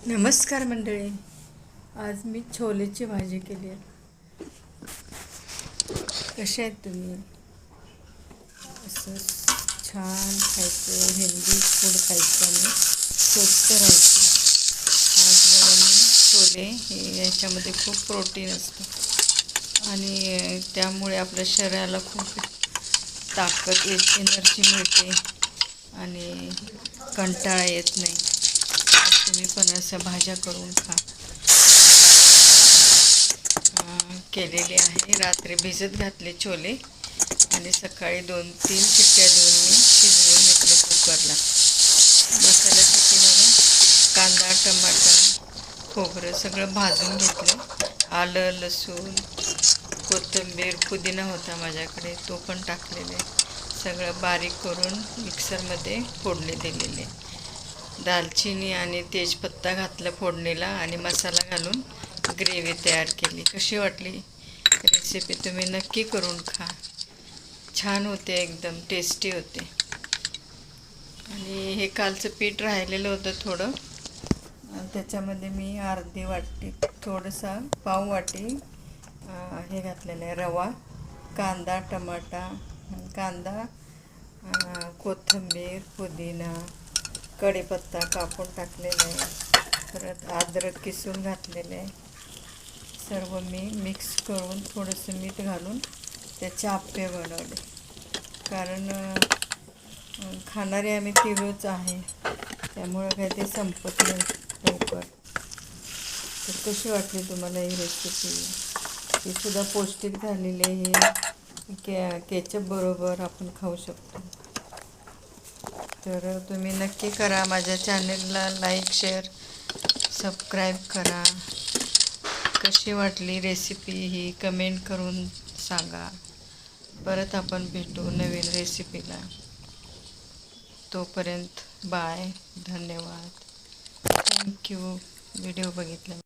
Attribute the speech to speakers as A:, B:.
A: नमस्कार मंडळी. आज मी छोलेची भाजी केली आहे. कसे आहेत तुम्ही? असं छान खायचं, हेल्दी फूड खायचं आणि स्वस्त राहायचं. आज बघा मी छोले हे याच्यामध्ये खूप प्रोटीन असतं आणि त्यामुळे आपल्या शरीराला खूप ताकद एनर्जी मिळते आणि कंटाळा येत नाही. तुम्ही पण अशा भाज्या करून खा. केलेली आहे. रात्री भिजत घातले छोले आणि सकाळी 2-3 शिट्ट्या देऊन मी शिजवून घेतले कुकरला. मसाल्यासाठी म्हणून कांदा, टमाटा, खोबरं सगळं भाजून घेतलं. आलं, लसूण, कोथिंबीर, पुदिना होता माझ्याकडे, तो पण टाकलेले. सगळं बारीक करून मिक्सरमध्ये फोडणी दिलेले. दालचिनी आणि तेजपत्ता घातलं फोडणीला आणि मसाला घालून ग्रेव्ही तयार केली. कशी वाटली रेसिपी? तुम्ही नक्की करून खा. छान होते, एकदम टेस्टी होते. आणि हे कालचं पीठ राहिलेलं होतं थोडं, त्याच्यामध्ये मी अर्धी वाटी, थोडंसा पाव वाटी हे घातलेलं आहे रवा, कांदा, टमाटा, कांदा, कोथिंबीर, पुदिना, कढीपत्ता कापून टाकलेला आहे. परत अद्रक किसून घातलेलं आहे. सर्व मी मिक्स करून थोडंसं मीठ घालून त्याचे आप्पे बनवले. कारण खाणारे आम्ही तिघच आहे, त्यामुळं काही ते संपत नाही लवकर. तर कशी वाटली तुम्हाला ही रेसिपी? ही सुद्धा पौष्टिक झालेली आहे. केचप बरोबर आपण खाऊ शकतो. तर तुम्ही नक्की करा. माझ्या चॅनलला लाईक, शेअर, सबस्क्राईब करा. कशी वाटली रेसिपी ही कमेंट करून सांगा. परत आपण भेटू नवीन रेसिपीला. तोपर्यंत बाय. धन्यवाद. थँक्यू व्हिडिओ बघितला.